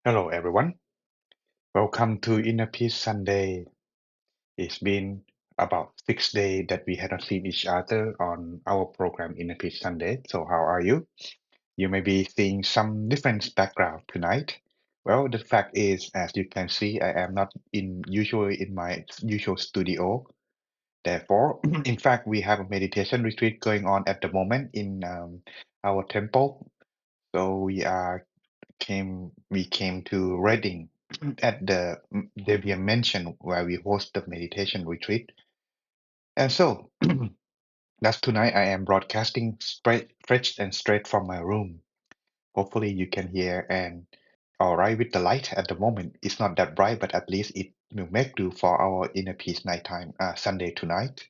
Hello, everyone. Welcome to Inner Peace Sunday. It's been about 6 days that we hadn't seen each other on our program Inner Peace Sunday. So, how are you? You may be seeing some different background tonight. Well, the fact is, as you can see, I am not usually in my usual studio. Therefore, in fact, we have a meditation retreat going on at the moment in our temple. So we came to Reading at the Debian Mansion where we host the meditation retreat. And so that's tonight I am broadcasting straight, fresh and straight from my room. Hopefully you can hear and all right with the light at the moment. It's not that bright, but at least it will make do for our inner peace nighttime Sunday tonight.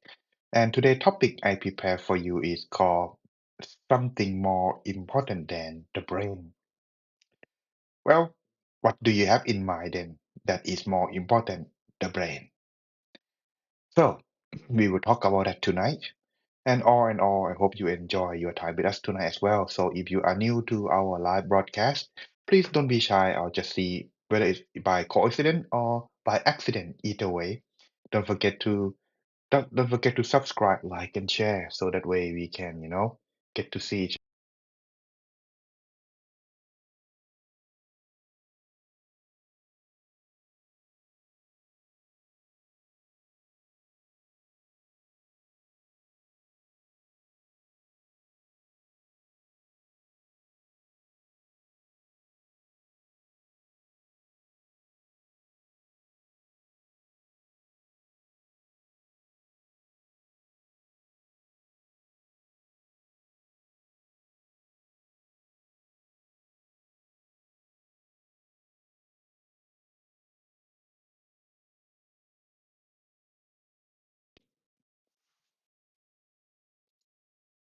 And today's topic I prepare for you is called something more important than the brain. Well, what do you have in mind then that is more important, the brain? So, we will talk about that tonight. And all in all, I hope you enjoy your time with us tonight as well. So, if you are new to our live broadcast, please don't be shy or just see whether it's by coincidence or by accident. Either way, don't forget to don't forget to subscribe, like, and share so that way we can, get to see each.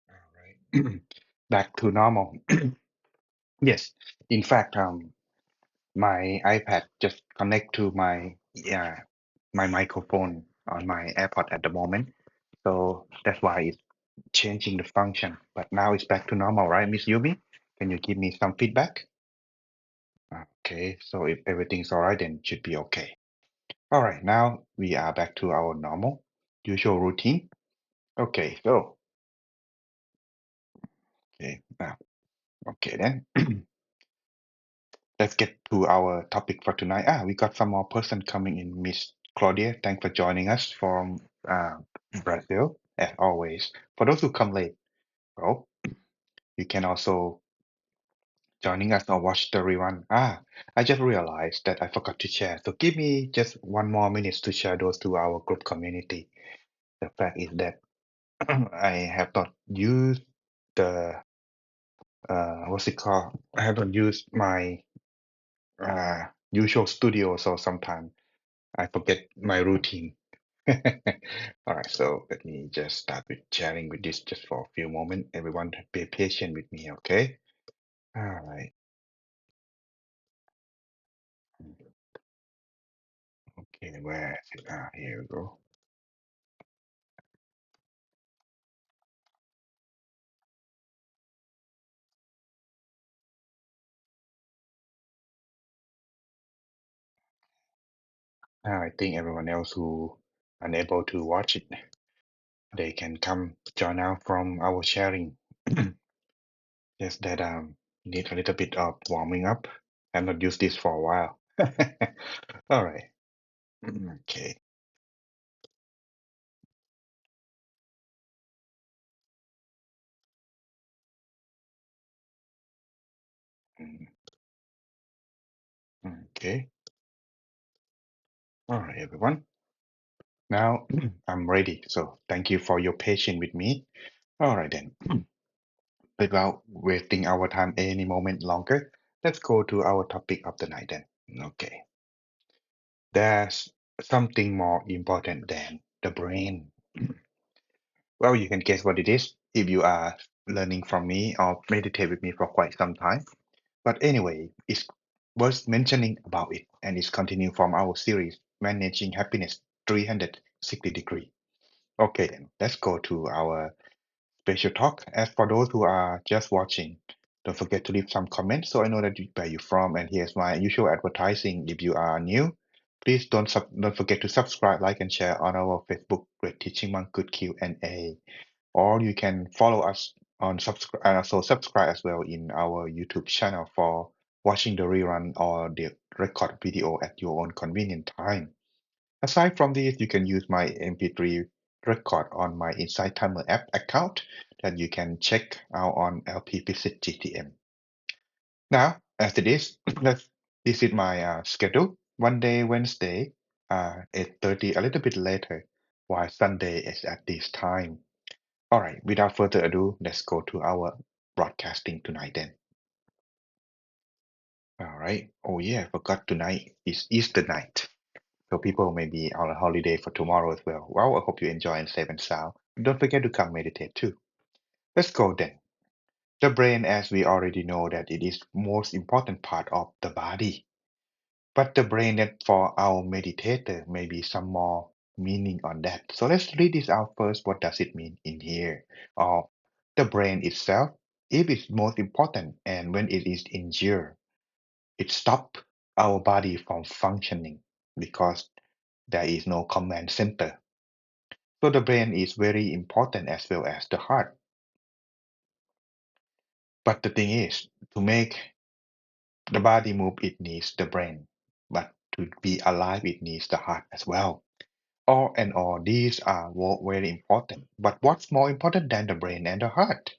All right. Back to normal. Yes. In fact, my iPad just connect to my microphone on my AirPod at the moment. So that's why it's changing the function. But now it's back to normal, right, Miss Yumi? Can you give me some feedback? Okay, so if everything's all right, then it should be okay. All right, now we are back to our normal, usual routine. Okay, so now okay then. Let's get to our topic for tonight. We got some more person coming in. Miss Claudia, thanks for joining us from uh, Brazil, as always. For those who come late, well, you can also joining us or watch the rerun. I just realized that I forgot to share. So give me just one more minute to share those to our group community. The fact is that I have not used the what's it called? I have not used my usual studio, so sometimes I forget my routine. All right, so let me just start with sharing with this just for a few moments. Everyone be patient with me, okay? All right. Okay, where is it? Here we go. I think everyone else who unable to watch it, they can come join out from our sharing. Just that need a little bit of warming up. I've not used this for a while. All right. Okay. Mm, Okay. All right, everyone. Now I'm ready. So thank you for your patience with me. All right then. Without wasting our time any moment longer, let's go to our topic of the night then. Okay. There's something more important than the brain. Well, you can guess what it is if you are learning from me or meditate with me for quite some time. But anyway, it's worth mentioning about it, and it's continuing from our series, Managing Happiness 360 Degree. Okay, then let's go to our special talk. As for those who are just watching, Don't forget to leave some comments so I know where you're from. And here's my usual advertising. If you are new, please don't forget to subscribe, like, and share on our Facebook Great Teaching Monk Good Q&A. Or you can follow us on subscribe and also subscribe as well in our YouTube channel for watching the rerun or the record video at your own convenient time. Aside from this, you can use my MP3 record on my Insight Timer app account that you can check out on LP Pisit GTM. Now, as it is, this is my schedule. Monday, Wednesday, 8:30, a little bit later, while Sunday is at this time. All right, without further ado, let's go to our broadcasting tonight then. All right. Oh yeah, I forgot tonight is Easter night. So people may be on a holiday for tomorrow as well. Well, I hope you enjoy and safe and sound. Don't forget to come meditate too. Let's go then. The brain, as we already know, that it is most important part of the body. But the brain that for our meditator may be some more meaning on that. So let's read this out first. What does it mean in here? Or the brain itself, if it's most important and when it is injured, it stops our body from functioning because there is no command center. So the brain is very important as well as the heart. But the thing is, to make the body move, it needs the brain. But to be alive, it needs the heart as well. All and all, these are very important. But what's more important than the brain and the heart?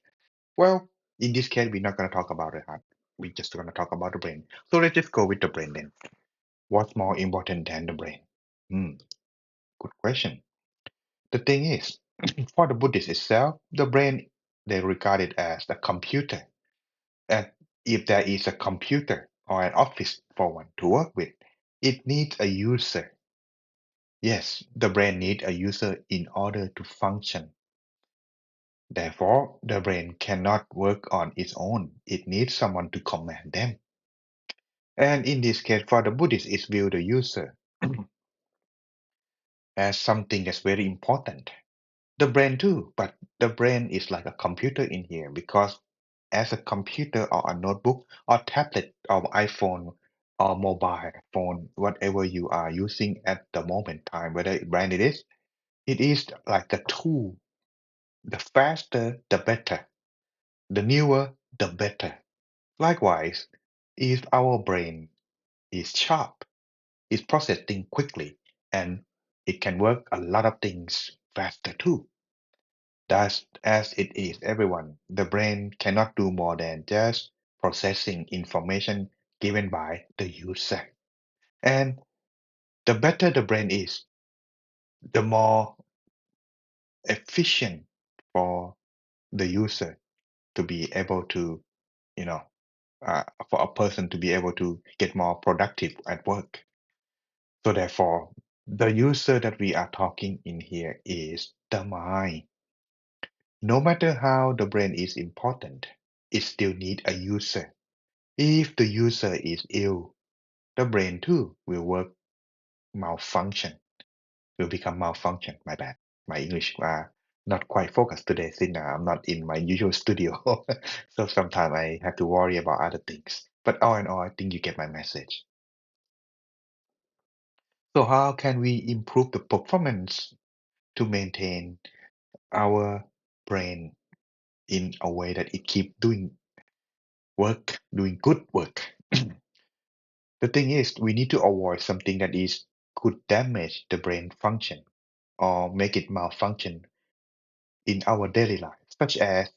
Well, in this case, we're not going to talk about the heart. We're just going to talk about the brain. So let's just go with the brain then. What's more important than the brain? Hmm, good question. The thing is, for the Buddhist itself, the brain, they regard it as a computer. And if there is a computer or an office for one to work with, it needs a user. Yes, the brain needs a user in order to function. Therefore, the brain cannot work on its own. It needs someone to command them. And in this case, for the Buddhist, it's viewed the user as something that's very important. The brain too, but the brain is like a computer in here because as a computer or a notebook or tablet or iPhone or mobile phone, whatever you are using at the moment time, whether brand it is like a tool. The faster, the better. The newer, the better. Likewise, if our brain is sharp, it processes things quickly, and it can work a lot of things faster too. Thus, as it is everyone, the brain cannot do more than just processing information given by the user. And the better the brain is, the more efficient for the user to be able to, you know, for a person to be able to get more productive at work. So therefore, the user that we are talking in here is the mind. No matter how the brain is important, it still needs a user. If the user is ill, the brain too will work malfunction, will become malfunction. My bad. My English not quite focused today since I'm not in my usual studio. So sometimes I have to worry about other things. But all in all, I think you get my message. So how can we improve the performance to maintain our brain in a way that it keep doing work, doing good work? The thing is, we need to avoid something that is could damage the brain function or make it malfunction in our daily life, such as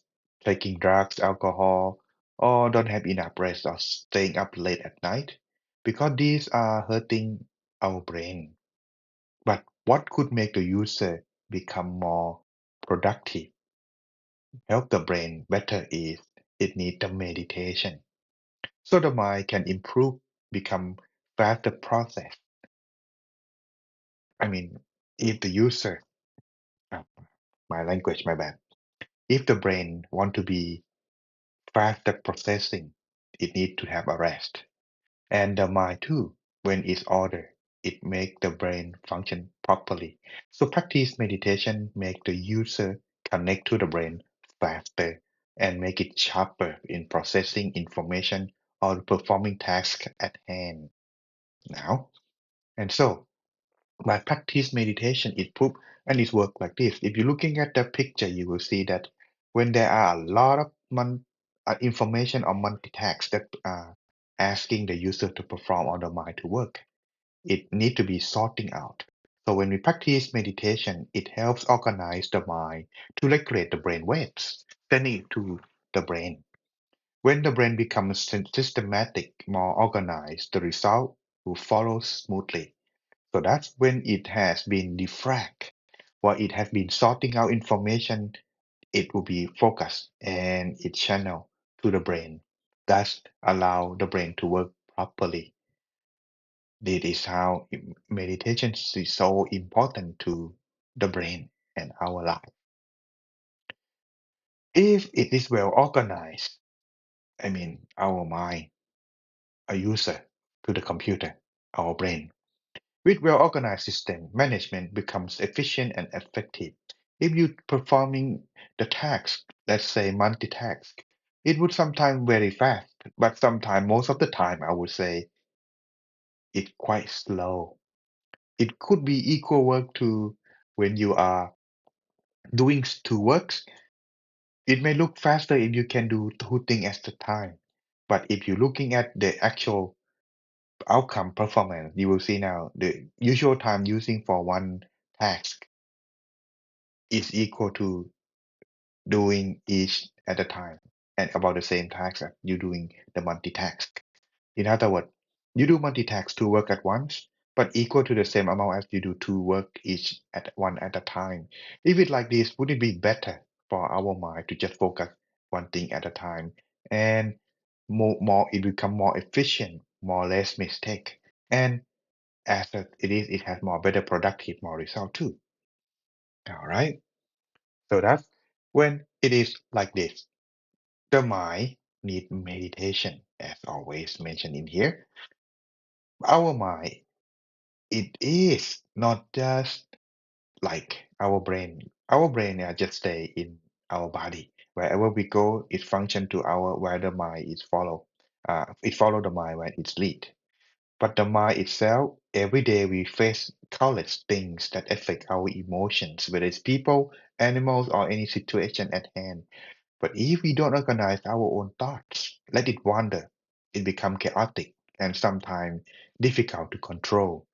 taking drugs, alcohol, or don't have enough rest or staying up late at night, because these are hurting our brain. But what could make the user become more productive, help the brain better is it needs the meditation. So the mind can improve, become faster process. I mean, if the user, uh, my language, my bad. If the brain want to be faster processing, it need to have a rest. And the mind too, when it's ordered, it make the brain function properly. So practice meditation make the user connect to the brain faster and make it sharper in processing information or performing tasks at hand. Now, and so by practice meditation, it prove and it work like this. If you're looking at the picture, you will see that when there are a lot of information or multitask that are asking the user to perform or the mind to work, it need to be sorting out. So when we practice meditation, it helps organize the mind to regulate the brain waves, sending it to the brain. When the brain becomes systematic, more organized, the result will follow smoothly. So that's when it has been defrag, while it has been sorting out information, it will be focused and it channel to the brain. Thus allow the brain to work properly. This is how meditation is so important to the brain and our life. If it is well organized, I mean our mind, a user to the computer, our brain. With well-organized system, management becomes efficient and effective. If you performing the task, let's say multitask, it would sometimes very fast, but sometimes most of the time I would say it quite slow. It could be equal work to when you are doing two works. It may look faster if you can do two things at the time. But if you're looking at the actual outcome performance, you will see now the usual time using for one task is equal to doing each at a time and about the same task as you doing the multitask. In other words, you do multitask two work at once, but equal to the same amount as you do two work each at one at a time. If it's like this, would it be better for our mind to just focus one thing at a time and more it become more efficient, more less mistake, and it has more better productive, more result too. All right. So that's when it is like this. The mind need meditation, as always mentioned in here. Our mind, it is not just like our brain. Our brain just stay in our body. Wherever we go, it function to our where the mind is follow. It follow the mind where it's lead. But the mind itself, every day we face countless things that affect our emotions, whether it's people, animals, or any situation at hand. But if we don't organize our own thoughts, let it wander, it becomes chaotic and sometimes difficult to control.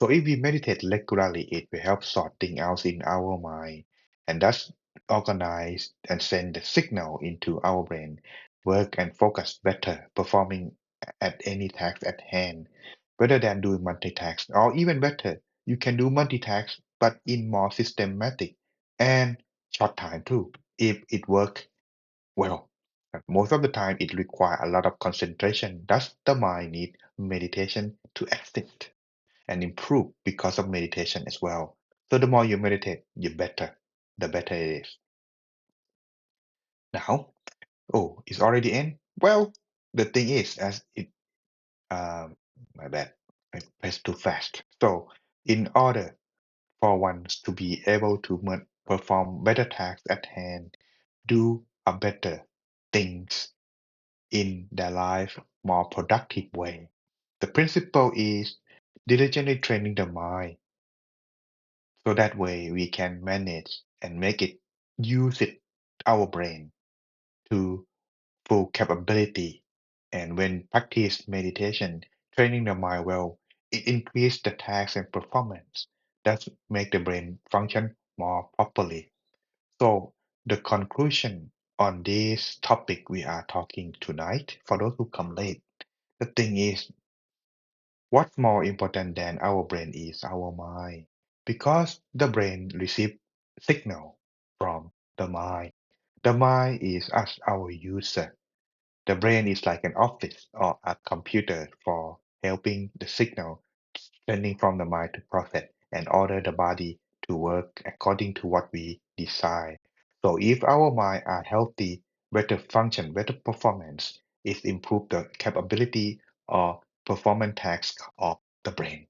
So if we meditate regularly, it will help sort things out in our mind and thus organize and send the signal into our brain, work and focus better, performing at any task at hand, rather than doing multitask. Or even better, you can do multitask but in more systematic and short time too, if it works well. But most of the time, it requires a lot of concentration. Thus, the mind needs meditation to assist and improve because of meditation as well. So the more you meditate, the better it is. Now, oh, it's already in. Well, the thing is, as it, my bad, I pressed too fast. So, in order for one to be able to perform better tasks at hand, do a better things in their life more productive way. The principle is diligently training the mind so that way we can manage and make it use it our brain to full capability. And when practice meditation, training the mind well, it increase the task and performance. That make the brain function more properly. So the conclusion on this topic we are talking tonight, for those who come late, the thing is what's more important than our brain is our mind, because the brain receives signal from the mind. The mind is us, our user. The brain is like an office or a computer for helping the signal sending from the mind to process and order the body to work according to what we decide. So if our mind are healthy, better function, better performance, it improve the capability or performance task of the brain.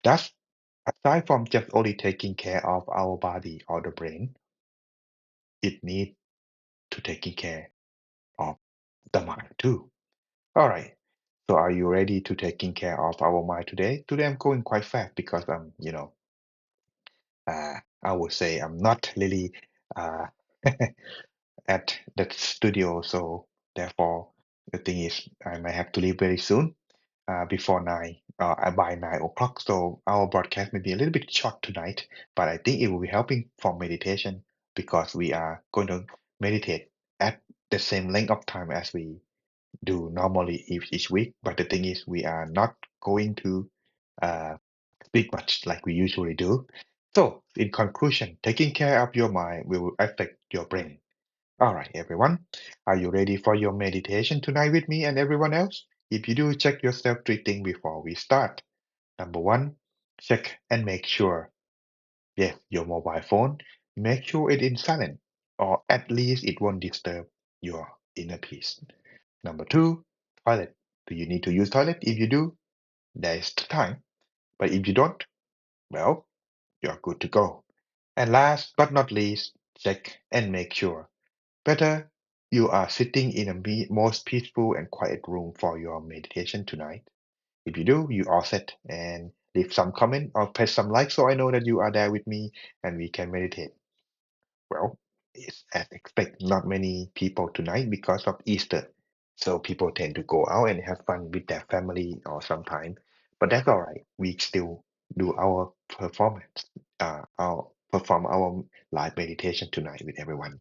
Thus, aside from just only taking care of our body or the brain, it needs to taking care of the mind too. All right. So are you ready to taking care of our mind today? Today I'm going quite fast because I would say I'm not really uh, at the studio, so therefore the thing is I might have to leave very soon, before by 9 o'clock. So our broadcast may be a little bit short tonight, but I think it will be helping for meditation because we are going to meditate at the same length of time as we do normally each week. But the thing is, we are not going to uh, speak much like we usually do. So, in conclusion, taking care of your mind will affect your brain. All right, everyone. Are you ready for your meditation tonight with me and everyone else? If you do, check yourself three things before we start. Number one, check and make sure. Yes, your mobile phone, make sure it is silent, or at least it won't disturb your inner peace. Number two, toilet. Do you need to use toilet? If you do, there is time. But if you don't, well, you're good to go. And last but not least, check and make sure. Better you are sitting in a most peaceful and quiet room for your meditation tonight. If you do, you all set and leave some comment or press some like so I know that you are there with me and we can meditate. Well, it's as expected, not many people tonight because of Easter. So people tend to go out and have fun with their family or sometime. But that's all right. We still do our performance, our perform our live meditation tonight with everyone.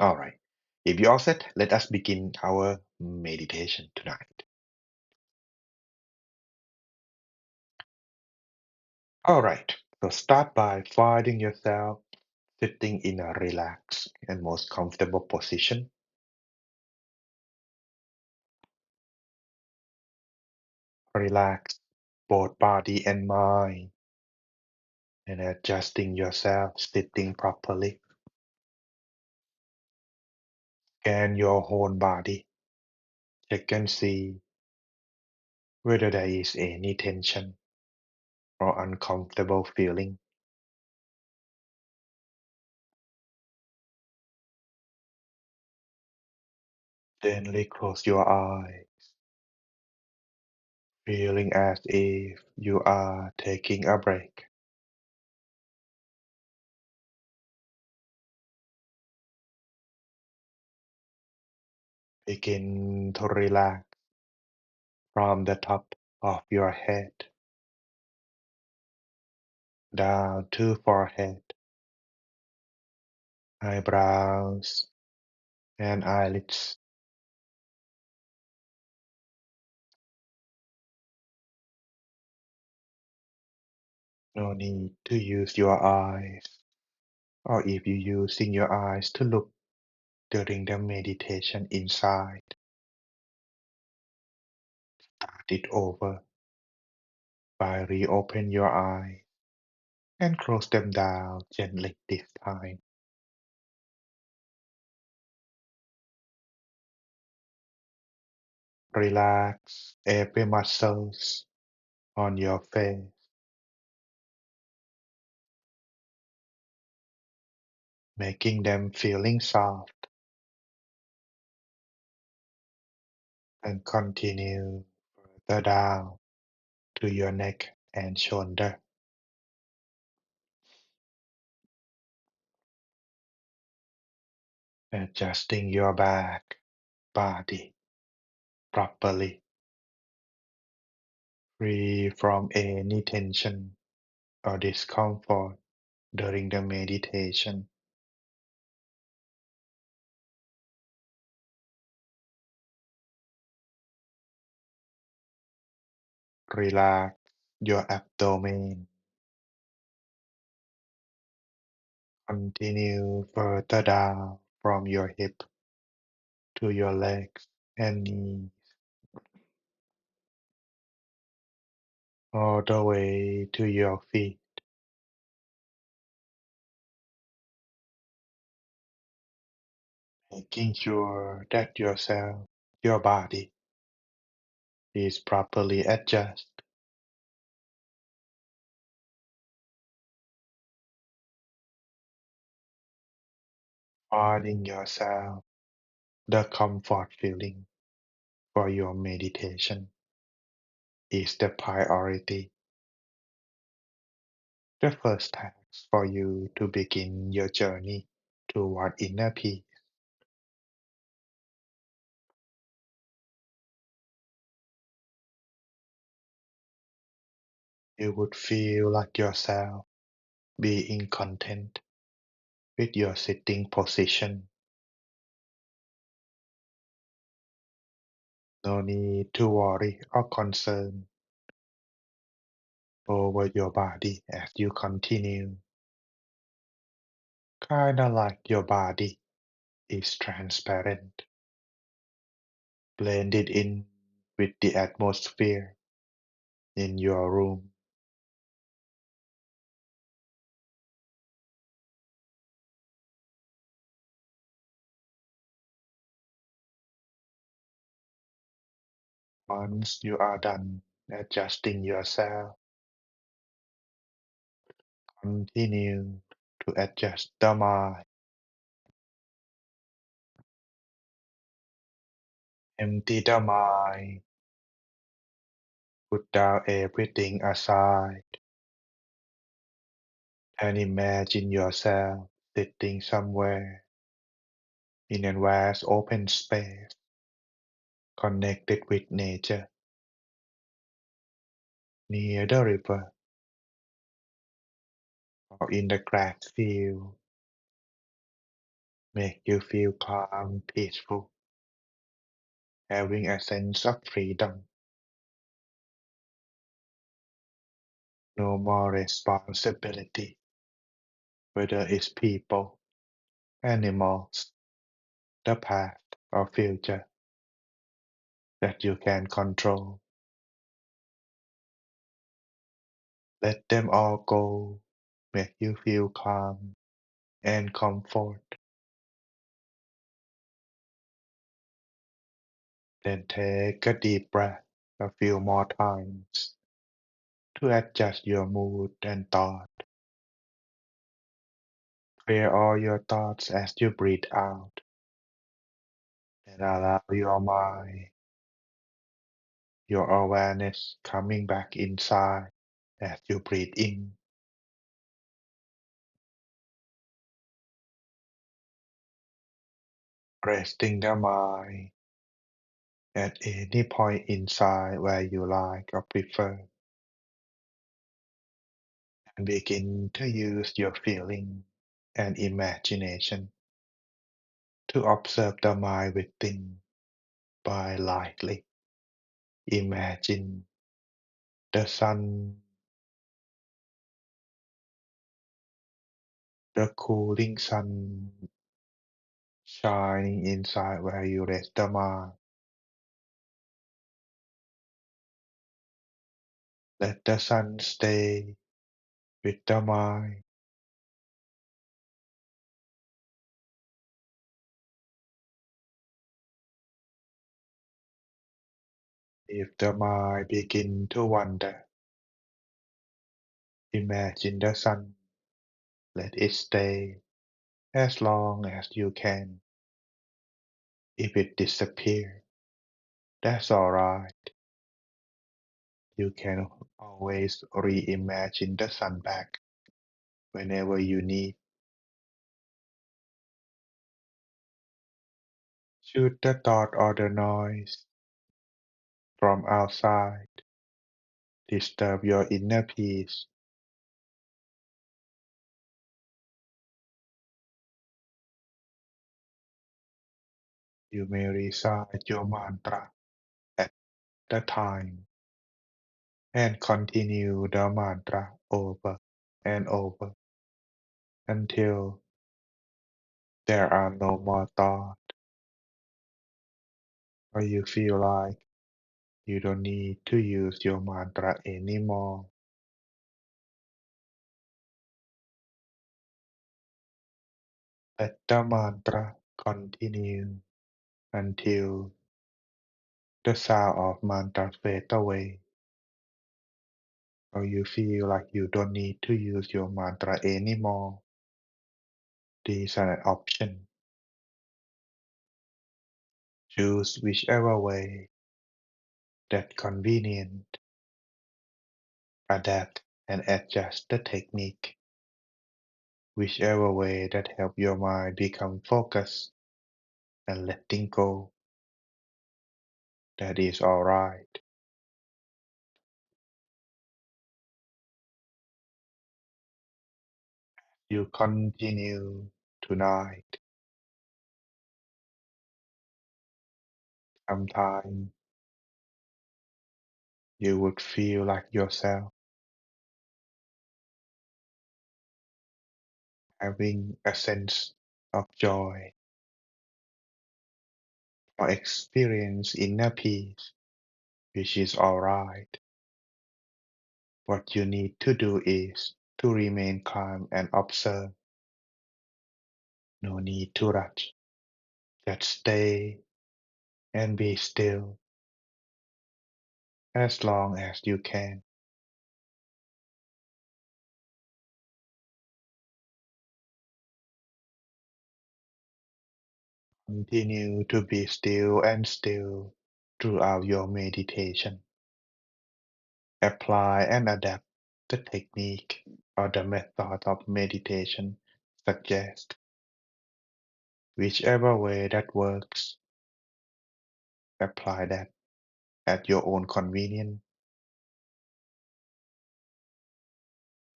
All right. If you all set, let us begin our meditation tonight. All right. So start by finding yourself sitting in a relaxed and most comfortable position. Relax both body and mind and adjusting yourself sitting properly. Scan your whole body. Check and see whether there is any tension or uncomfortable feeling. Gently close your eyes, feeling as if you are taking a break. Begin to relax from the top of your head down to forehead, eyebrows, and eyelids. No need to use your eyes, or if you using your eyes to look during the meditation inside, start it over by reopen your eyes and close them down gently this time. Relax every muscles on your face, making them feeling soft, and continue further down to your neck and shoulder, adjusting your back body properly, free from any tension or discomfort during the meditation. Relax your abdomen. Continue further down from your hip to your legs and knees, all the way to your feet, making sure that your body is properly adjusted Finding yourself the comfort feeling for your meditation is the priority. The first task for you to begin your journey toward inner peace. You would feel like yourself being content with your sitting position. No need to worry or concern over your body as you continue. Kinda like your body is transparent, blended in with the atmosphere in your room. Once you are done adjusting yourself, continue to adjust the mind. Empty the mind, put down everything aside, and imagine yourself sitting somewhere in a vast open space, connected with nature, near the river or in the grass field. Make you feel calm, peaceful, having a sense of freedom. No more responsibility, whether it's people, animals, the past, or future that you can control. Let them all go, make you feel calm and comfort. Then take a deep breath a few more times to adjust your mood and thought. Clear all your thoughts as you breathe out and allow your mind, your awareness coming back inside as you breathe in. Resting the mind at any point inside where you like or prefer, and begin to use your feeling and imagination to observe the mind within by lightly. Imagine the sun, the cooling sun shining inside where you rest the mind. Let the sun stay with the mind. If the mind begin to wander, imagine the sun. Let it stay as long as you can. If it disappears, that's alright. You can always reimagine the sun back whenever you need. Should the thought or the noise from outside disturb your inner peace, you may recite your mantra at the time and continue the mantra over and over until there are no more thoughts or you feel like you don't need to use your mantra anymore. Let the mantra continue until the sound of mantra fades away or you feel like you don't need to use your mantra anymore. These are an option. Choose whichever way that convenient. Adapt and adjust the technique. Whichever way that help your mind become focused and letting go. That is all right. You continue tonight. Sometime you would feel like yourself having a sense of joy or experience inner peace, which is all right. What you need to do is to remain calm and observe. No need to rush. Just stay and be still as long as you can. Continue to be still and still throughout your meditation. Apply and adapt the technique or the method of meditation suggest. Whichever way that works, apply that at your own convenience.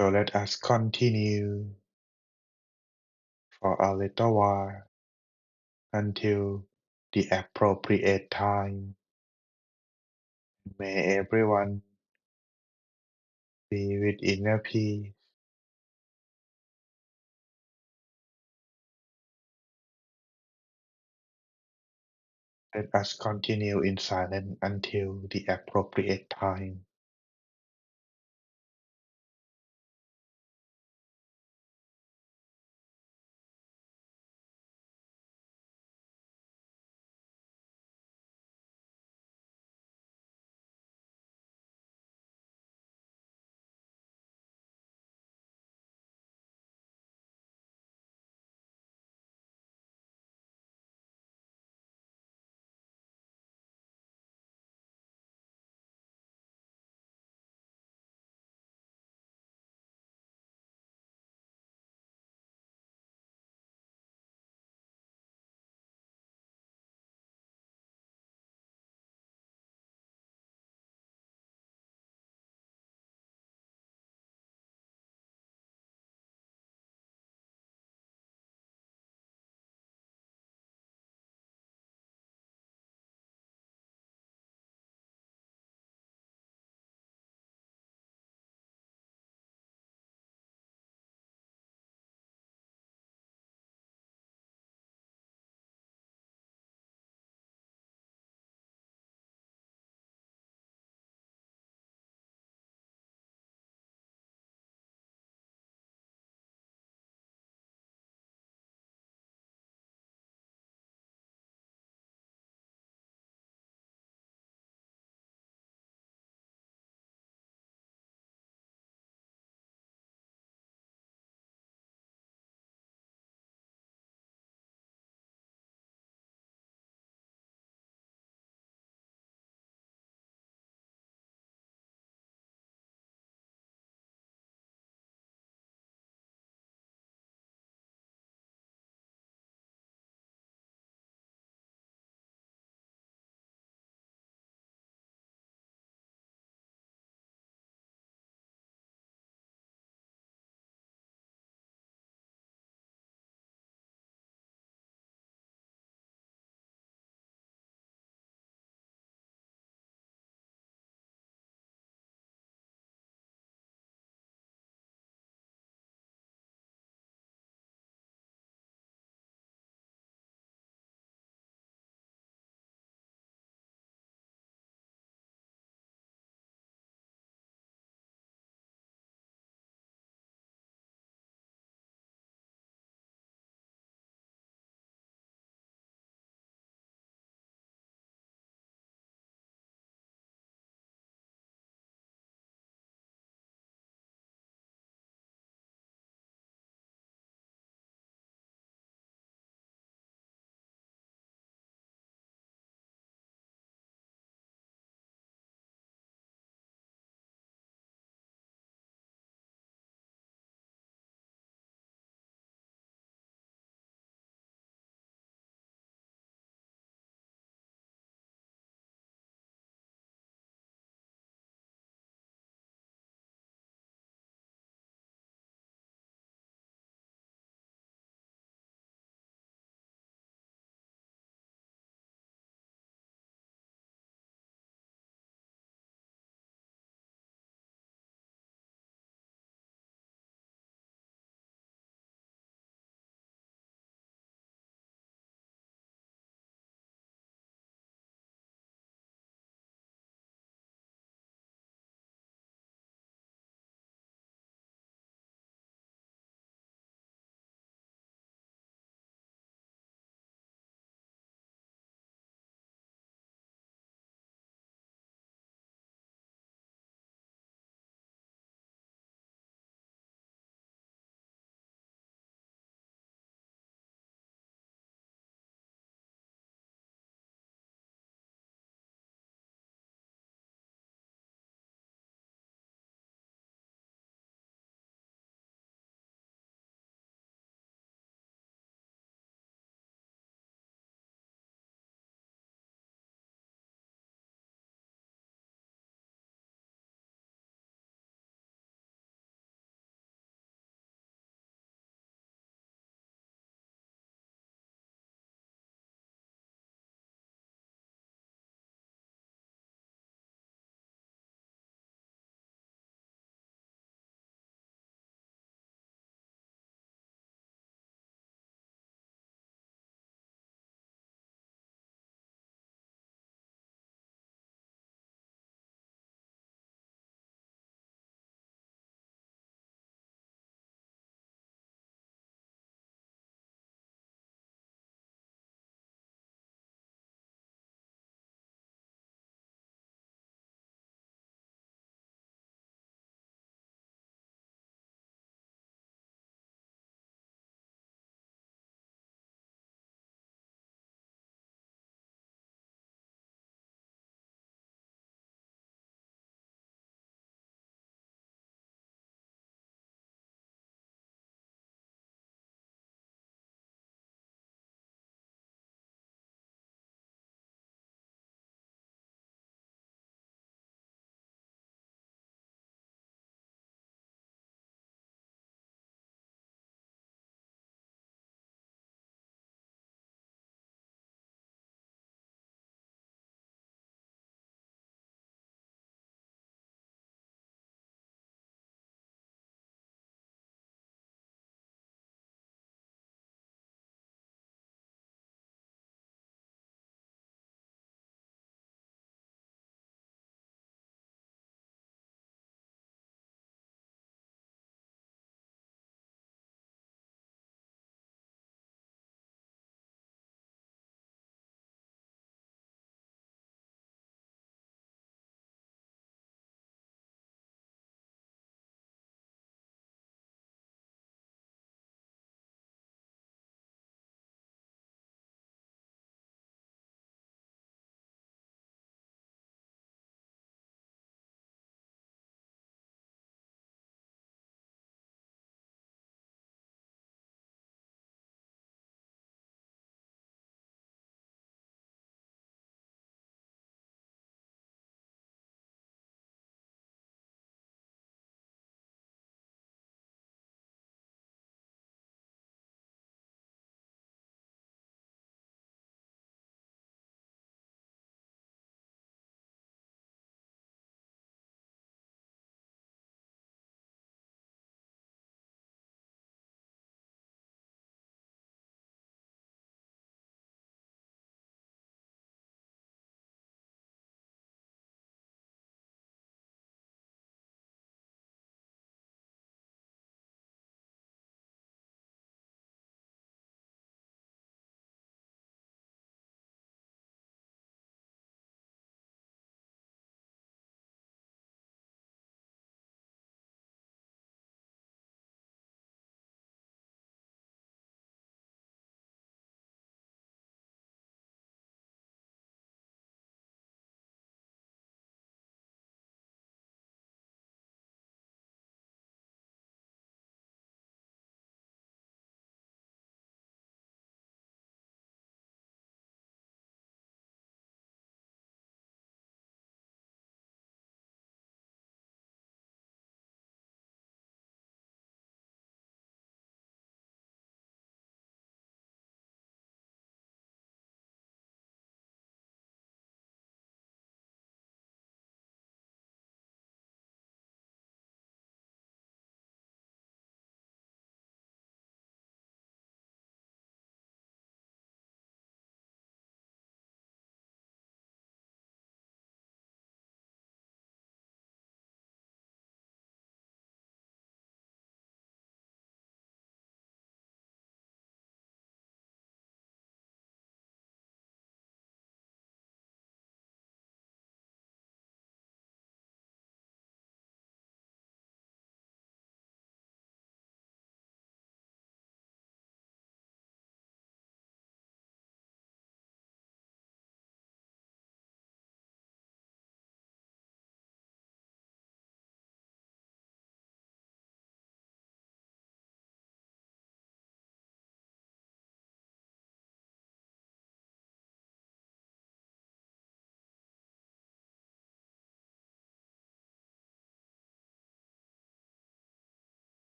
So let us continue for a little while until the appropriate time. May everyone be with inner peace. Let us continue in silence until the appropriate time.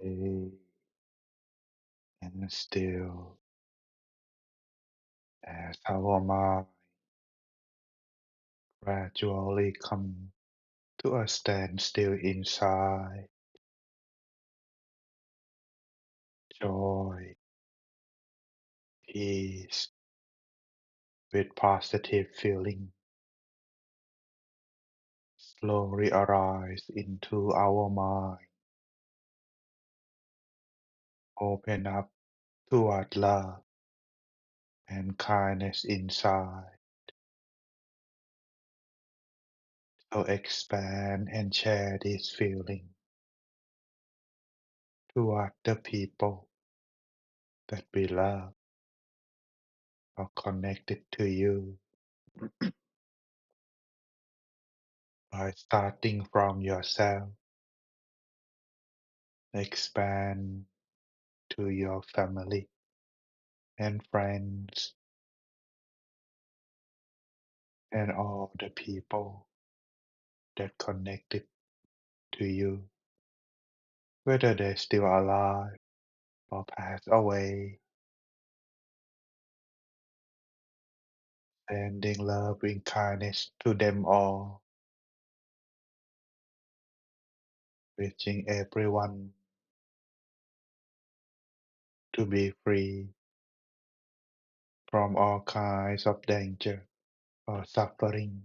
Stay and still as our mind gradually come to a standstill inside. Joy, peace, with positive feeling slowly arise into our mind. Open up toward love and kindness inside. So expand and share this feeling toward the people that we love or connected to you by starting from yourself. Expand to your family and friends and all the people that connected to you, whether they're still alive or passed away, sending loving kindness to them all, wishing everyone to be free from all kinds of danger or suffering.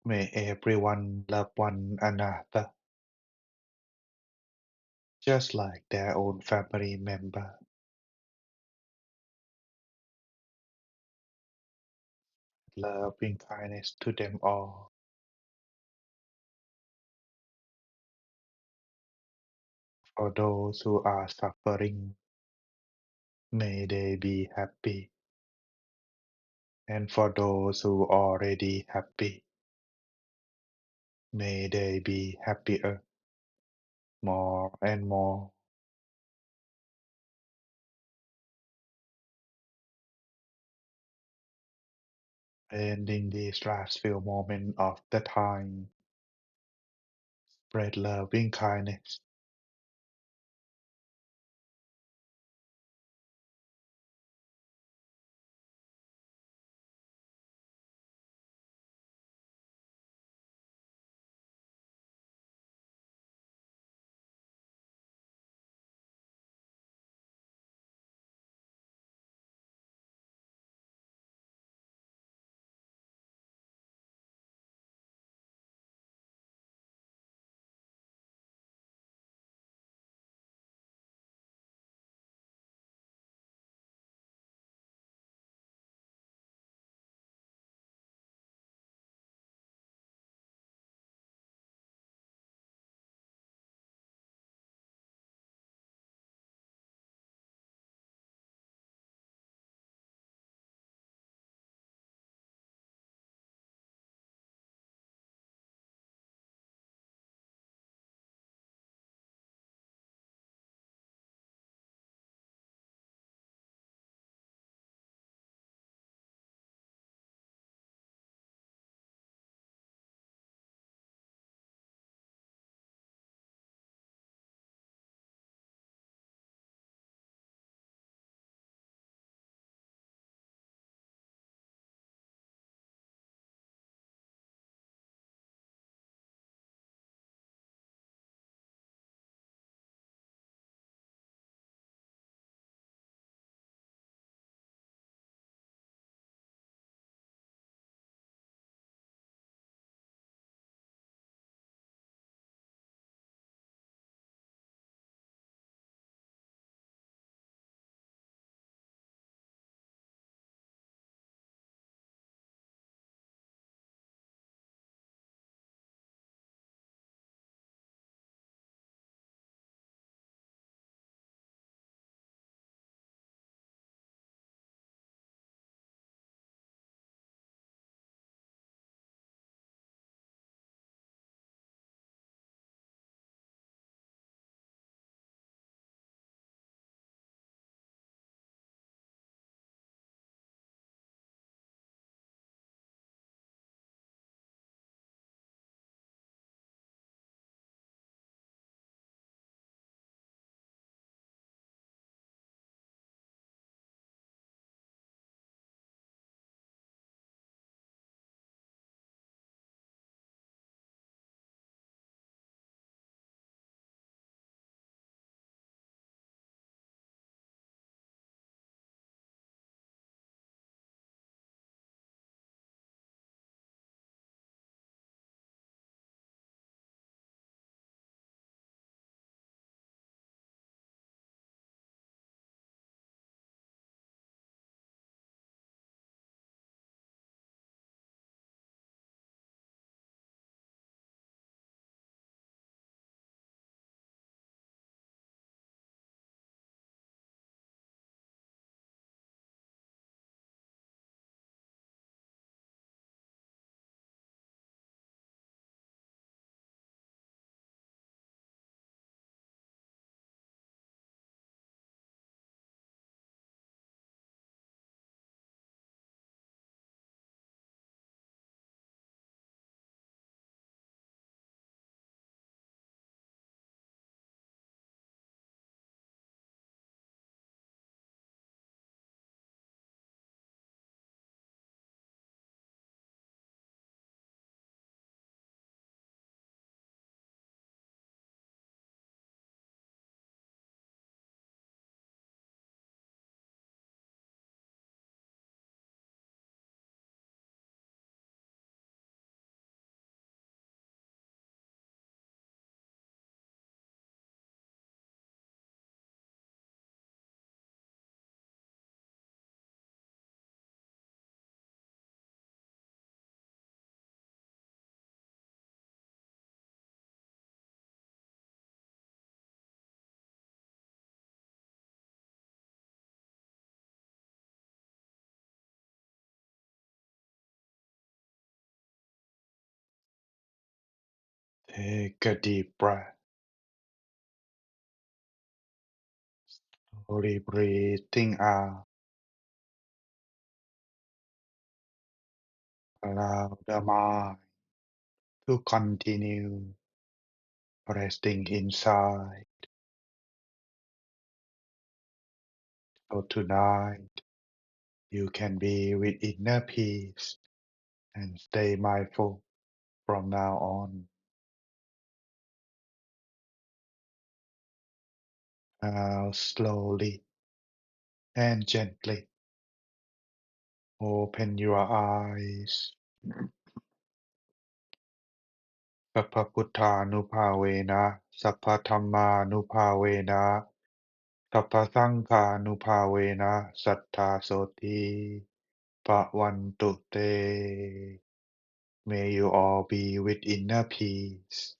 May everyone love one another just like their own family member. Loving kindness to them all. For those who are suffering, may they be happy. And for those who already happy, may they be happier more and more. Ending this last few moments of the time, spread loving kindness Take a deep breath. Slowly breathing out. Allow the mind to continue resting inside. So tonight you can be with inner peace and stay mindful from now on. Now slowly and gently open your eyes. Sappha Putthanuภาเวนะ Sappha Dhammanuภาเวนะ Sappha Sanghanuภาเวนะ Sattha Soti Bhavantu Te. May you all be with inner peace.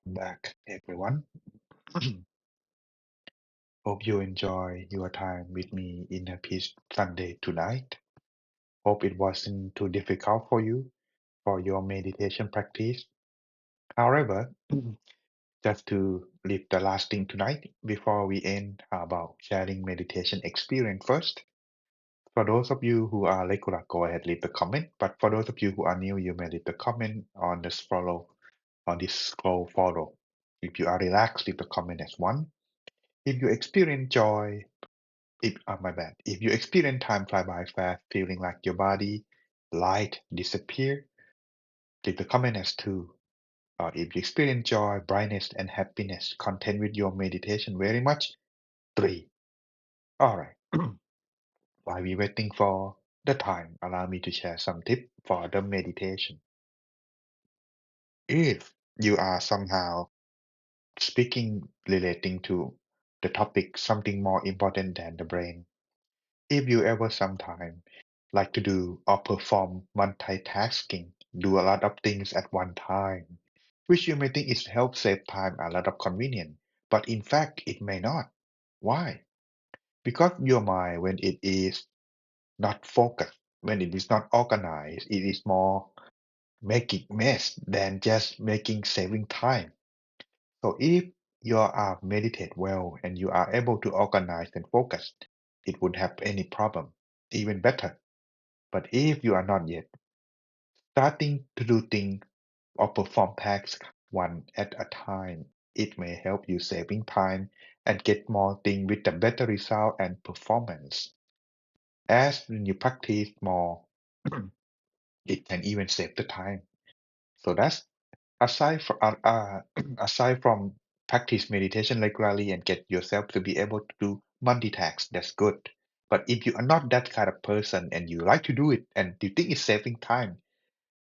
Come back, everyone. Hope you enjoy your time with me in a peace Sunday tonight. Hope it wasn't too difficult for you for your meditation practice. However, just to leave the last thing tonight before we end, how about sharing meditation experience first? For those of you who are regular, go ahead leave the comment. But for those of you who are new, you may leave the comment on this follow on this scroll photo. If you are relaxed, leave the comment as one. If you experience joy, my bad. If you experience time fly by fast, feeling like your body light disappear, leave the comment as two. Or if you experience joy, brightness, and happiness, content with your meditation very much, three. All right. While we waiting for the time, allow me to share some tips for the meditation. If you are somehow speaking relating to the topic something more important than the brain, if you ever sometime like to do or perform multitasking, do a lot of things at one time, which you may think is help save time a lot of convenience, but in fact it may not. Why? Because your mind, when it is not focused, when it is not organized, it is more making mess than just making saving time. So if you are meditate well and you are able to organize and focus, it would have any problem, even better. But if you are not yet, starting to do things or perform tasks one at a time, it may help you saving time and get more things with a better result and performance. As when you practice more, it can even save the time. So that's aside from practice meditation regularly and get yourself to be able to do multitask, that's good. But if you are not that kind of person and you like to do it and you think it's saving time,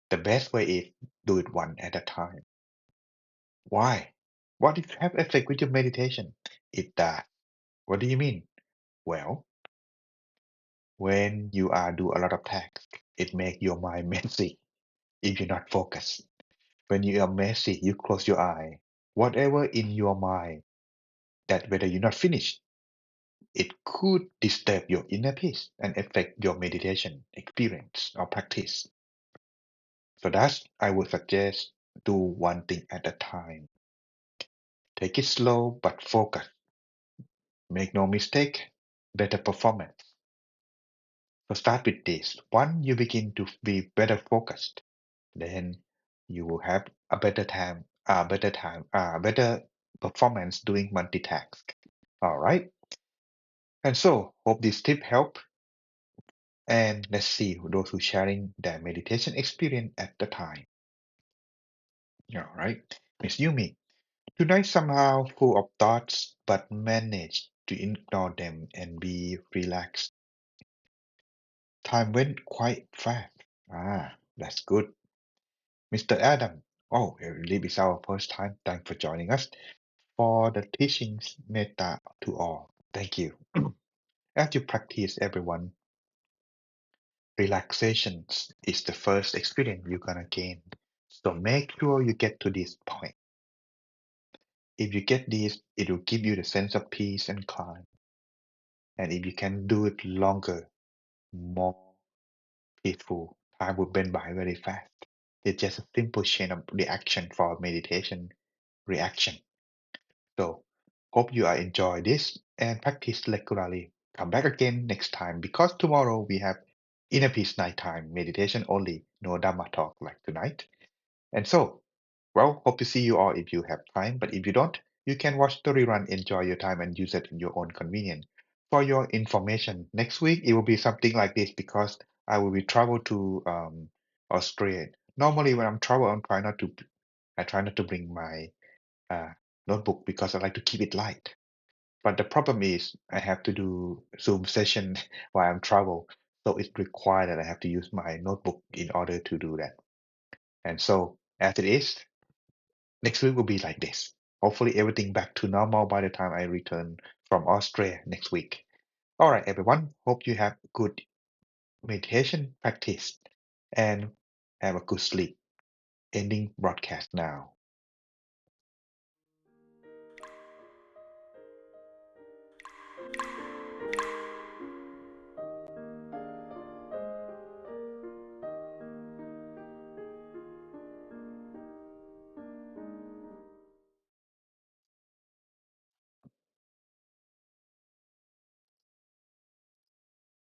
the best way is do it one at a time. Why? What if have effect with your meditation? It does. What do you mean? Well, when you are do a lot of tasks, it make your mind messy if you're not focused. When you are messy, you close your eye. Whatever in your mind that whether you're not finished, it could disturb your inner peace and affect your meditation experience or practice. So that's I would suggest do one thing at a time. Take it slow but focus. Make no mistake, better performance. So start with this. Once you begin to be better focused, then you will have better performance doing multitask. All right. And so hope this tip help. And let's see those who sharing their meditation experience at the time. All right. Miss Yumi, tonight somehow full of thoughts, but managed to ignore them and be relaxed. Time went quite fast. That's good. Mr. Adam, oh, I believe it's our first time. Thanks for joining us for the teachings metta to all. Thank you. As you practice, everyone, relaxation is the first experience you're gonna gain. So make sure you get to this point. If you get this, it will give you the sense of peace and calm. And if you can do it longer, more peaceful. Time would bend by very fast. It's just a simple chain of reaction for meditation reaction. So, hope you are enjoy this and practice regularly. Come back again next time because tomorrow we have inner peace nighttime meditation only, no Dhamma talk like tonight. And so, well, hope to see you all if you have time, but if you don't, you can watch the rerun, enjoy your time, and use it in your own convenience. For your information, next week it will be something like this because I will be travel to Australia. Normally, when I'm travel, I try not to bring my uh, notebook because I like to keep it light. But the problem is I have to do Zoom session while I'm travel, so it's required that I have to use my notebook in order to do that. And so, as it is, next week will be like this. Hopefully, everything back to normal by the time I return from Australia next week. All right, everyone. Hope you have good meditation practice and have a good sleep. Ending broadcast now.